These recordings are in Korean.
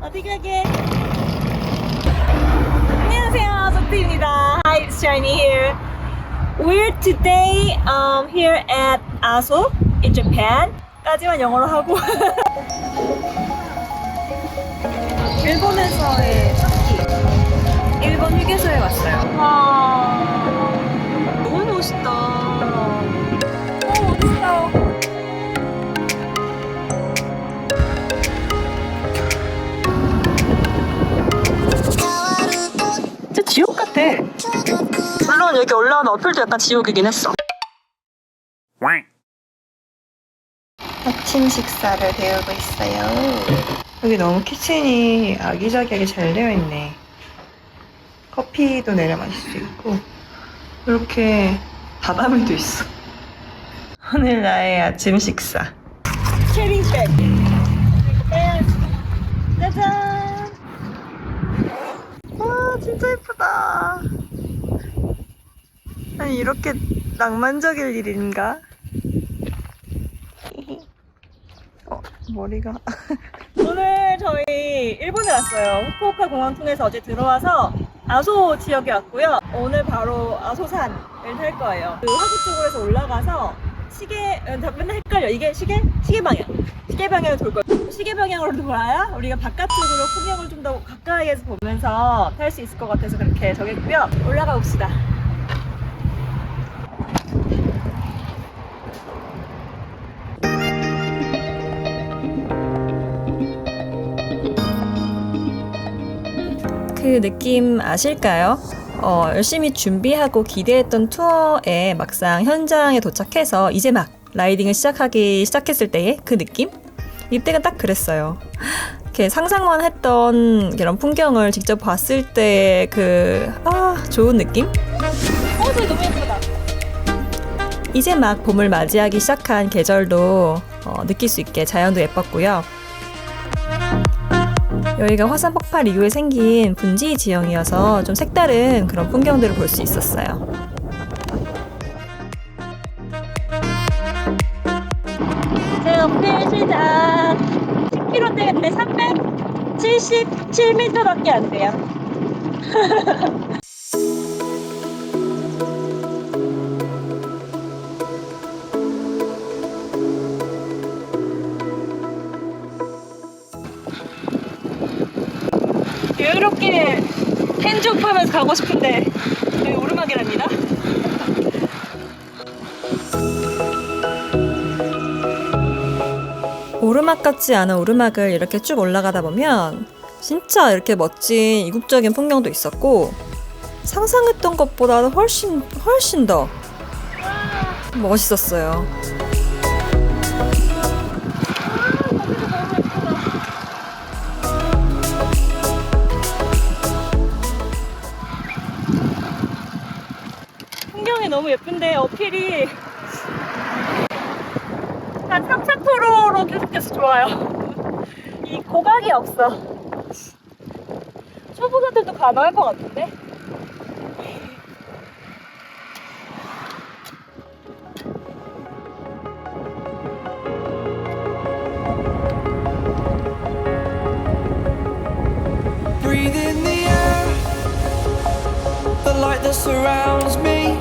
어디 가게? 안녕하세요, 소피입니다. Hi, it's Shiny here. We're today here at Aso in Japan. 까지만 영어로 하고 일본에서의 첫끼 일본 휴게소에 왔어요. 와, 너무 멋있다. 너무 멋있다. 진짜 지옥 같아. 물론 여기 올라오는 어플도 약간 지옥이긴 했어. 아침 식사를 배우고 있어요. 여기 너무 키친이 아기자기하게 잘 되어 있네. 커피도 내려 마실 수 있고 이렇게 바닷물도 있어. 오늘 나의 아침 식사. 캐리백. 짜잔. 와, 진짜 예쁘다. 아니, 이렇게 낭만적일 일인가? 머리가. 오늘 저희 일본에 왔어요. 후쿠오카 공항 통해서 어제 들어와서 아소 지역에 왔고요. 오늘 바로 아소산을 탈 거예요. 그 화구 쪽으로 해서 올라가서 맨날 헷갈려. 이게 시계 방향. 시계 방향으로 돌 거예요. 시계 방향으로 돌아야 우리가 바깥쪽으로 풍경을 좀 더 가까이에서 보면서 탈 수 있을 것 같아서 그렇게 정했고요. 올라가 봅시다. 그 느낌 아실까요? 열심히 준비하고 기대했던 투어에 막상 현장에 도착해서 이제 막 라이딩을 시작했을 때의 그 느낌? 이때가 딱 그랬어요. 이렇게 상상만 했던 그런 풍경을 직접 봤을 때의 좋은 느낌? 저기 너무 예쁘다. 이제 막 봄을 맞이하기 시작한 계절도 느낄 수 있게 자연도 예뻤고요. 여기가 화산 폭발 이후에 생긴 분지 지형이어서 좀 색다른 그런 풍경들을 볼 수 있었어요. 이제 어필 시작. 10km대인데 377m밖에 안 돼요. 여유롭게 핸즈업하면서 가고 싶은데 여기 오르막이랍니다. 오르막 같지 않은 오르막을 이렇게 쭉 올라가다 보면 진짜 이렇게 멋진 이국적인 풍경도 있었고 상상했던 것보다 훨씬 더 멋있었어요. 풍경이 너무 예쁜데 어필이 한 3, 4%로 계속해서 좋아요. 이 고각이 없어. 초보자들도 가능할 것 같은데? Breathe in the air, the light that surrounds me.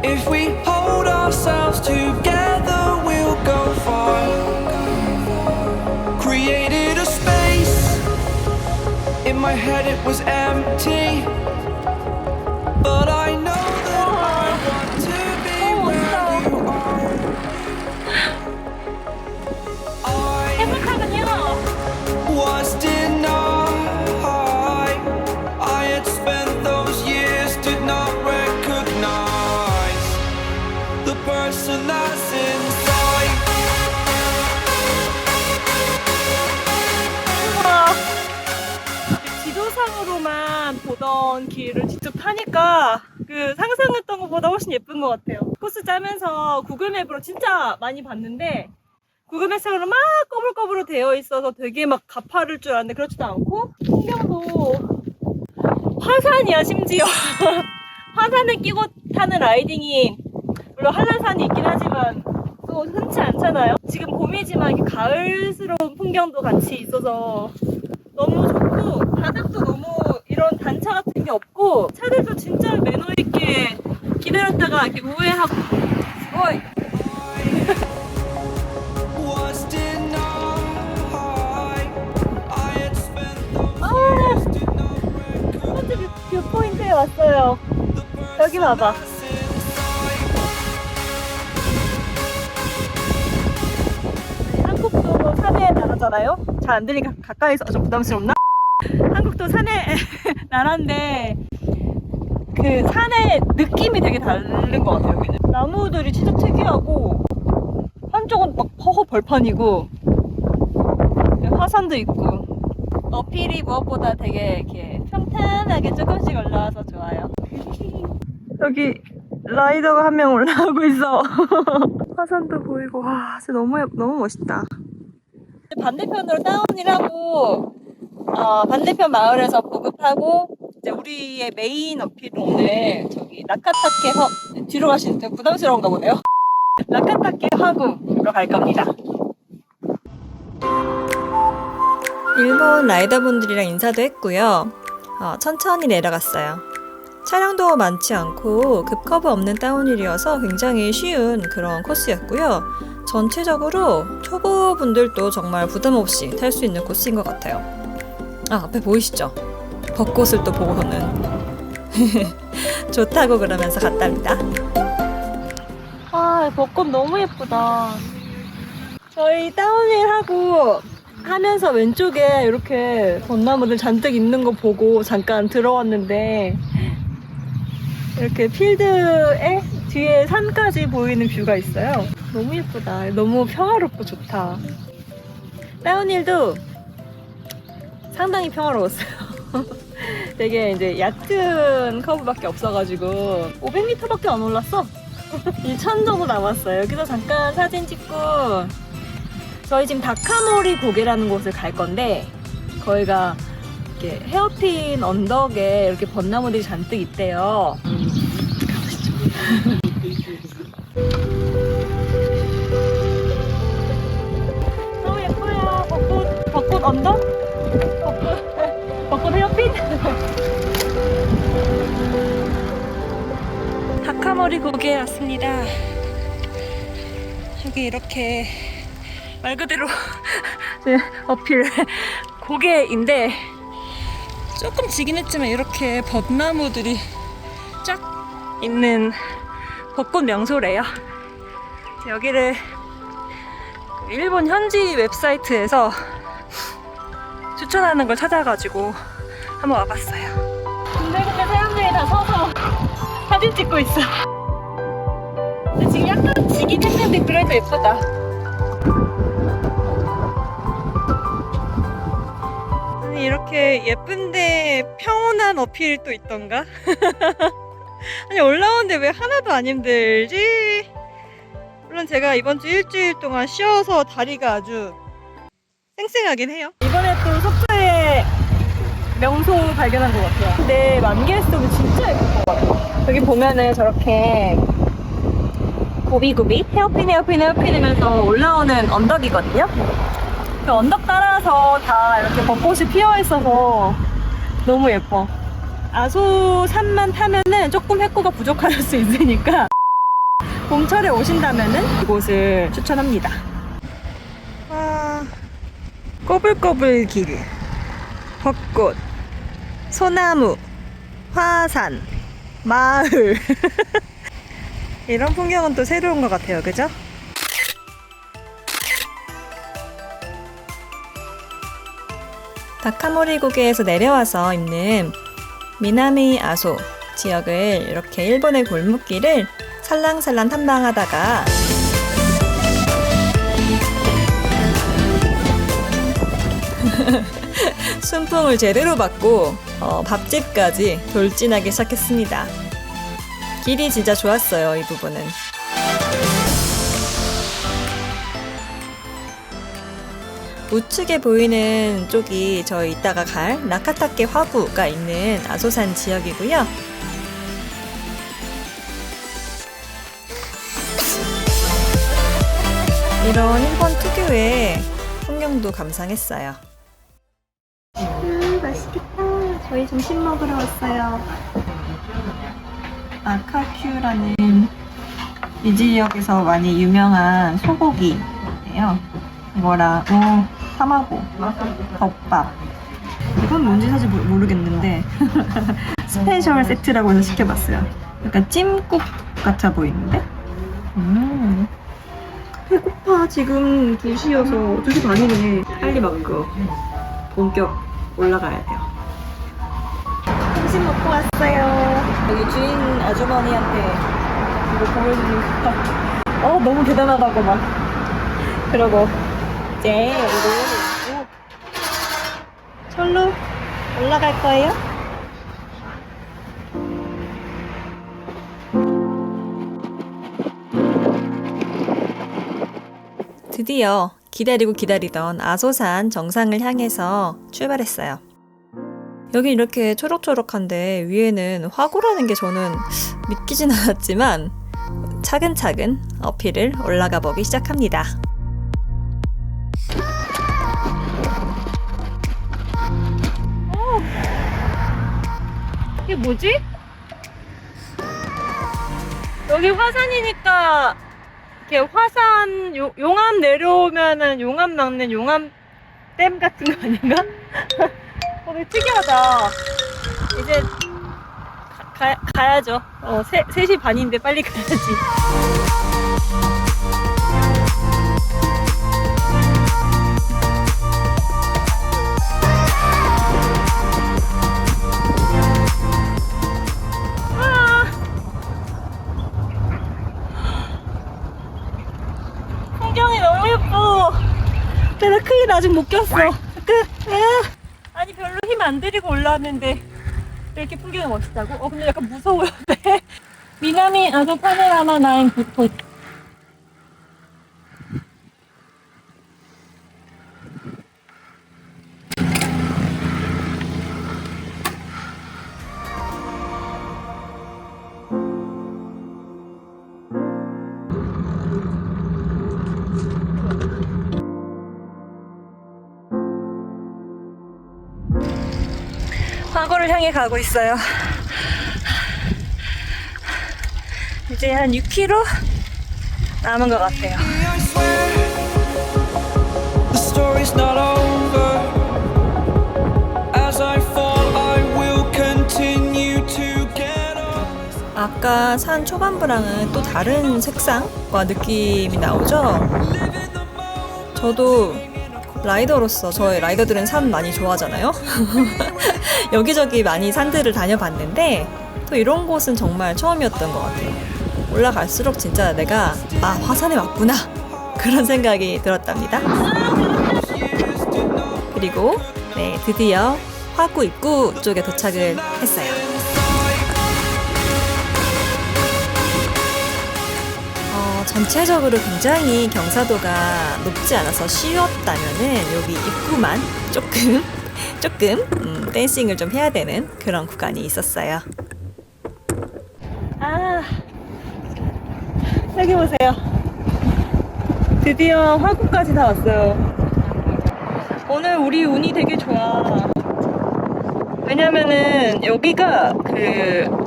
If we hold ourselves together, we'll go far. Created a space, in my head it was empty, but I know that I want to be where you are. 행복하군요. Was denied. I had spent those years, did not recognize the person that's inside. 우와. 지도상으로만 보던 길을 직접 타니까 그 상상했던 것보다 훨씬 예쁜 것 같아요. 코스 짜면서 구글맵으로 진짜 많이 봤는데 구글맵으로 막 꼬불꼬불로 되어 있어서 되게 막 가파를 줄 알았는데 그렇지도 않고 풍경도 화산이야. 심지어 화산을 끼고 타는 라이딩이 물론 한라산이 있긴 하지만 또 또 흔치 않잖아요. 지금 봄이지만 이렇게 가을스러운 풍경도 같이 있어서 너무 좋고, 바닥도 너무 이런 단차 같은 게 없고, 차들도 진짜 매너 있게 기다렸다가 이렇게 우회하고. 어이. Was denied. I had spent those 아, years to know where 첫 번째 뷰포인트에 왔어요. 여기 봐봐. 한국도 산의 나라잖아요. 잘 안 들리니까 가까이서 좀 부담스럽나? 한국도 산의 나라인데 그 산의 느낌이 되게 다른 것 같아요. 여기는 나무들이 진짜 특이하고, 한쪽은 막 허허 벌판이고 화산도 있고, 어필이 무엇보다 되게 이렇게 평탄하게 조금씩 올라와서 좋아요. 여기 라이더가 한 명 올라오고 있어. 화산도 보이고, 와, 진짜 너무 멋있다. 반대편으로 다운힐 하고, 반대편 마을에서 보급하고, 이제 우리의 메인 어필은 오늘 저기 나카타케 뒤로 가시는데 부담스러운가 보네요. 나카타케 화구로 갈 겁니다. 일본 라이더분들이랑 인사도 했고요. 천천히 내려갔어요. 차량도 많지 않고 급커브 없는 다운힐이어서 굉장히 쉬운 그런 코스였고요. 전체적으로 초보분들도 정말 부담 없이 탈 수 있는 코스인 것 같아요. 앞에 보이시죠? 벚꽃을 또 보고서는 좋다고 그러면서 갔답니다. 벚꽃 너무 예쁘다. 저희 다운힐 하면서 왼쪽에 이렇게 벚나무들 잔뜩 있는 거 보고 잠깐 들어왔는데, 이렇게 필드에 뒤에 산까지 보이는 뷰가 있어요. 너무 예쁘다. 너무 평화롭고 좋다. 다운힐도 상당히 평화로웠어요. 되게 이제 얕은 커브밖에 없어가지고 500m밖에 안 올랐어. 1,000 정도 남았어요. 여기서 잠깐 사진 찍고, 저희 지금 다카모리 고개라는 곳을 갈 건데, 거기가 이렇게 헤어핀 언덕에 이렇게 벚나무들이 잔뜩 있대요. 가보시죠. 너무 예뻐요. 벚꽃 언덕? 벚꽃 헤어핀? 다카모리 고개에 왔습니다. 여기 이렇게 말 그대로 어필 고개인데, 조금 지긴 했지만 이렇게 벚나무들이 쫙 있는 벚꽃 명소래요. 여기를 일본 현지 웹사이트에서 추천하는 걸 찾아가지고 한번 와봤어요. 근데 사람들이 다 서서 사진 찍고 있어. 근데 지금 약간 지긴 했는데 그래도 예쁘다. 아니, 이렇게 예쁜데 평온한 어필이 또 있던가? 아니, 올라오는데 왜 하나도 안 힘들지? 물론 제가 이번 주 일주일 동안 쉬어서 다리가 아주 쌩쌩하긴 해요. 이번에 또 속초에 명소 발견한 것 같아요. 근데 만개스톱이 진짜 예쁜 것 같아요. 여기 보면은 저렇게 고비고비 헤어핀이면서 올라오는 언덕이거든요. 그 언덕 따라서 다 이렇게 벚꽃이 피어 있어서 너무 예뻐. 아소산만 타면은 조금 해코가 부족할 수 있으니까 봄철에 오신다면은 이곳을 추천합니다. 꼬불꼬불 길, 벚꽃, 소나무, 화산, 마을. 이런 풍경은 또 새로운 것 같아요, 그죠? 다카모리 고개에서 내려와서 있는 미나미 아소 지역을 이렇게 일본의 골목길을 살랑살랑 탐방하다가 순풍을 제대로 받고 밥집까지 돌진하기 시작했습니다. 길이 진짜 좋았어요, 이 부분은. 우측에 보이는 쪽이 저희 이따가 갈 나카타케 화구가 있는 아소산 지역이고요. 이런 일본 특유의 풍경도 감상했어요. 맛있겠다. 저희 점심 먹으러 왔어요. 아카큐라는 이 지역에서 많이 유명한 소고기예요. 이거랑 타마고, 덮밥. 이건 뭔지 사실 모르겠는데 스페셜 세트라고 해서 시켜봤어요. 약간 찜국 같아 보이는데? 배고파. 지금 2시여서 2시 반이네. 빨리 먹고 본격 올라가야 돼요. 점심 먹고 왔어요. 여기 주인 아주머니한테 이거 보여주니까 너무 대단하다고 막 그러고 이제 이거 절로 올라갈 거예요? 드디어 기다리고 기다리던 아소산 정상을 향해서 출발했어요. 여기 이렇게 초록초록한데 위에는 화구라는 게 저는 믿기진 않았지만 차근차근 어필을 올라가 보기 시작합니다. 이게 뭐지? 여기 화산이니까 이렇게 화산 용암 내려오면은 용암 막는 용암 댐 같은 거 아닌가? 되게 특이하다. 이제 가야죠. 3시 반인데 빨리 가야지. 풍경이 너무 예뻐. 내가 클린 아직 못 꼈어. 아니 별로 힘 안 들이고 올라왔는데 이렇게 풍경이 멋있다고? 근데 약간 무서워요. 네. 미나미 아소 파노라마 나인 부토. 화구를 향해 가고 있어요. 이제 한 6km 남은 것 같아요. I swear the story's not over. As I fall, I will continue to get up. 아까 산 초반부랑은 또 다른 색상과 느낌이 나오죠? 저도 라이더로서 저희 라이더들은 산 많이 좋아하잖아요? 여기저기 많이 산들을 다녀봤는데 또 이런 곳은 정말 처음이었던 것 같아요. 올라갈수록 진짜 내가 화산에 왔구나 그런 생각이 들었답니다. 그리고 드디어 화구 입구 쪽에 도착을 했어요. 전체적으로 굉장히 경사도가 높지 않아서 쉬웠다면은 여기 입구만 조금 댄싱을 좀 해야 되는 그런 구간이 있었어요. 여기 보세요. 드디어 화구까지 다 왔어요. 오늘 우리 운이 되게 좋아. 왜냐면은 여기가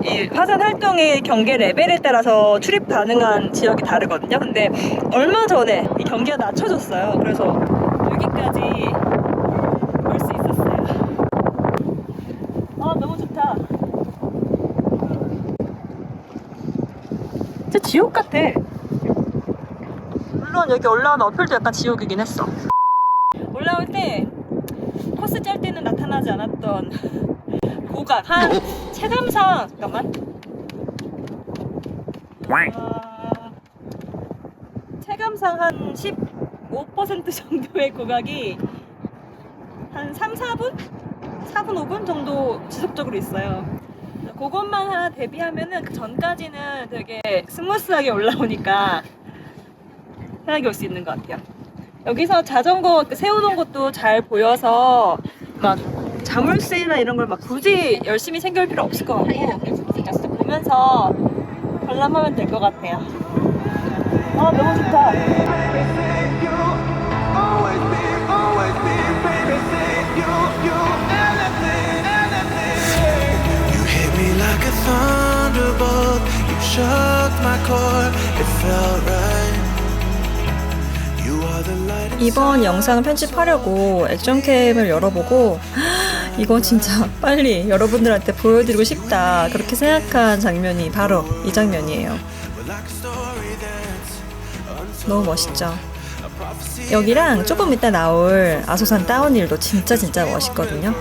이 화산 활동의 경계 레벨에 따라서 출입 가능한 지역이 다르거든요. 근데 얼마 전에 이 경계가 낮춰졌어요. 그래서 여기까지 올 수 있었어요. 너무 좋다. 진짜 지옥 같아. 물론 여기 올라오는 어필도 약간 지옥이긴 했어. 올라올 때 코스 짤 때는 나타나지 않았던 고각 체감상 잠깐만. 체감상 한 15% 정도의 고각이 한 3, 4분? 4분, 5분 정도 지속적으로 있어요. 그것만 하나 대비하면은 그 전까지는 되게 스무스하게 올라오니까 편하게 올 수 있는 것 같아요. 여기서 자전거 세우는 것도 잘 보여서 막 자물쇠나 이런 걸 막 굳이 열심히 챙길 필요 없을 것 같고 진짜 보면서 관람하면 될 것 같아요. 너무 좋다. shook my core. It felt right. You are the light inside. 이번 영상 편집하려고 액션캠을 열어보고 이거 진짜 빨리 여러분들한테 보여드리고 싶다 그렇게 생각한 장면이 바로 이 장면이에요. 너무 멋있죠? 여기랑 조금 이따 나올 아소산 다운힐도 진짜 멋있거든요.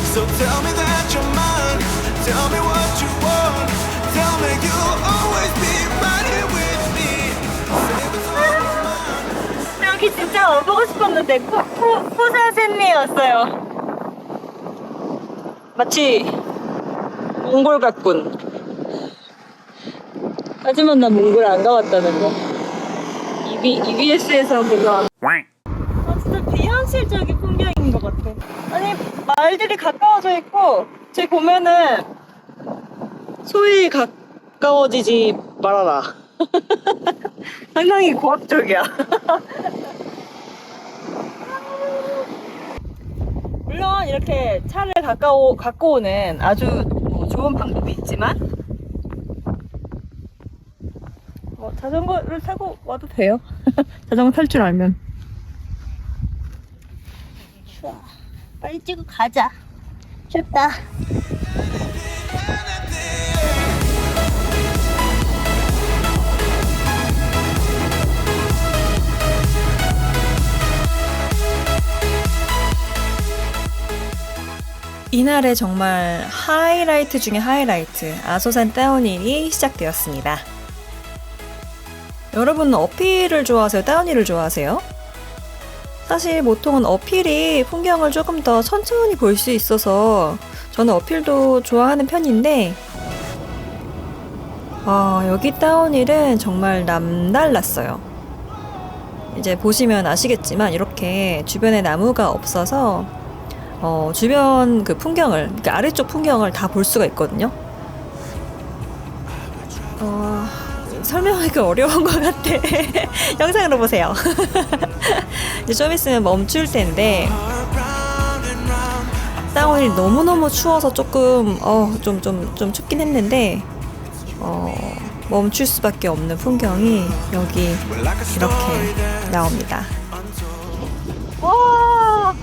So tell me that you're mine. Tell me what you want. Tell me you'll always be right here with me. 여기 진짜 와보고 싶었는데 코사센리였어요. 마치 몽골 같군. 하지만 나 몽골 안 가봤다는 거. EBS에서 그거. 진짜 비현실적인 풍경인 것 같아. 아니 말들이 가까워져 있고 쟤 보면은 소위 가까워지지 말아라. 상당히 고압적이야. 물론 이렇게 차를 갖고 오는 아주 좋은 방법이 있지만 자전거를 타고 와도 돼요. 자전거 탈 줄 알면. 추워. 빨리 찍고 가자. 춥다. 이날의 정말 하이라이트 중에 하이라이트, 아소산 다운힐이 시작되었습니다. 여러분은 어필을 좋아하세요? 다운힐을 좋아하세요? 사실 보통은 어필이 풍경을 조금 더 천천히 볼 수 있어서 저는 어필도 좋아하는 편인데 여기 다운힐은 정말 남달랐어요. 이제 보시면 아시겠지만 이렇게 주변에 나무가 없어서 주변 그 풍경을, 그러니까 아래쪽 풍경을 다 볼 수가 있거든요. 설명하기가 어려운 것 같아. 영상으로 보세요. 이제 좀 있으면 멈출 텐데 다운힐 너무너무 추워서 조금 좀 춥긴 했는데 멈출 수밖에 없는 풍경이 여기 이렇게 나옵니다. 와!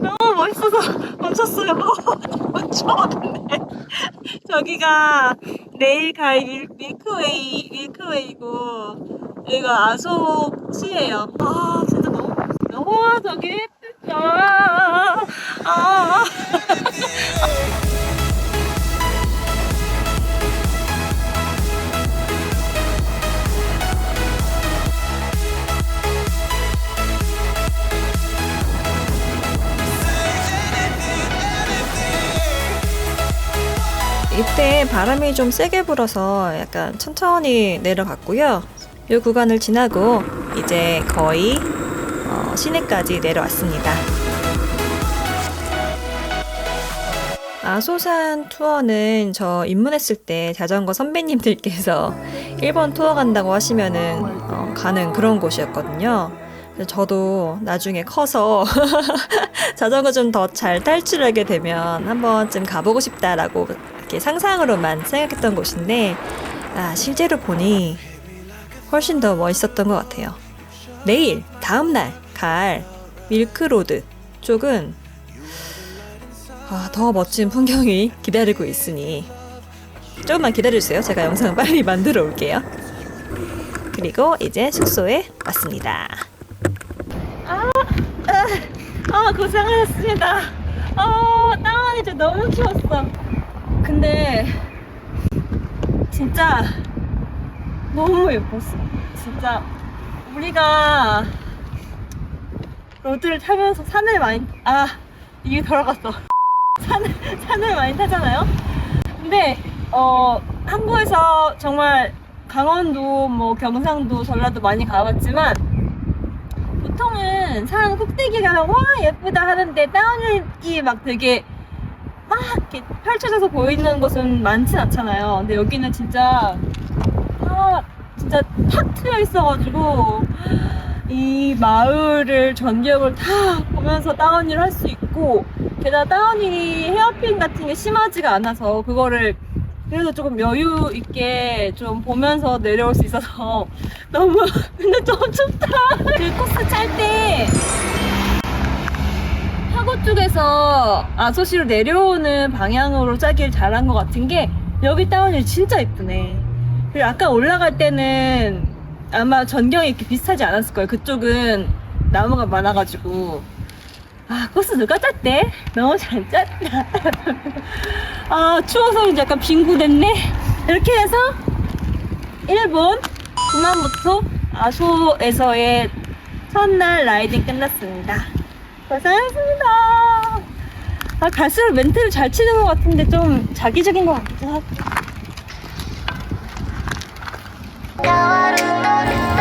너무 멋있어서 멈췄어요. 너무 추워. 근데 저기가 내일 갈 밀크웨이고 여기가 아소시예요. 진짜 너무 저기 예쁘다. 이때 바람이 좀 세게 불어서 약간 천천히 내려갔고요. 이 구간을 지나고 이제 거의 시내까지 내려왔습니다. 아소산 투어는 저 입문했을 때 자전거 선배님들께서 일본 투어 간다고 하시면은 가는 그런 곳이었거든요. 그래서 저도 나중에 커서 자전거 좀 더 잘 탈 줄 알게 되면 한 번쯤 가보고 싶다라고 이렇게 상상으로만 생각했던 곳인데 실제로 보니 훨씬 더 멋있었던 것 같아요. 내일 다음날 갈 밀크로드 쪽은 더 멋진 풍경이 기다리고 있으니 조금만 기다려주세요. 제가 영상 빨리 만들어 올게요. 그리고 이제 숙소에 왔습니다. 고생하셨습니다. 다운이 좀 너무 추웠어. 근데 진짜 너무 예뻤어. 진짜 우리가 로드를 타면서 산을 많이 이게 돌아갔어. 산을 많이 타잖아요. 근데 한국에서 정말 강원도, 경상도, 전라도 많이 가봤지만 보통은 산 꼭대기 가면 와 예쁘다 하는데 다운힐이 막 되게 막 이렇게 펼쳐져서 보이는 곳은 많진 않잖아요. 근데 여기는 진짜 탁 트여 있어가지고 이 마을을 전경을 다 보면서 다운힐을 할 수 있고, 게다가 다운힐이 헤어핀 같은 게 심하지가 않아서 그거를 그래도 조금 여유 있게 좀 보면서 내려올 수 있어서 너무 근데 좀 춥다. 그 코스 짤 때 하고 쪽에서 아소시로 내려오는 방향으로 짜길 잘한 것 같은 게 여기 다운힐 진짜 예쁘네. 그리고 아까 올라갈 때는 아마 전경이 이렇게 비슷하지 않았을 거예요. 그쪽은 나무가 많아가지고. 아, 코스 누가 짰대? 너무 잘 짰다. 아, 추워서 이제 약간 빙구됐네. 이렇게 해서 일본 구마모토 아소에서의 첫날 라이딩 끝났습니다. 고생하셨습니다. 아, 갈수록 멘트를 잘 치는 것 같은데 좀 자기적인 것 같기도 하고. 変わるの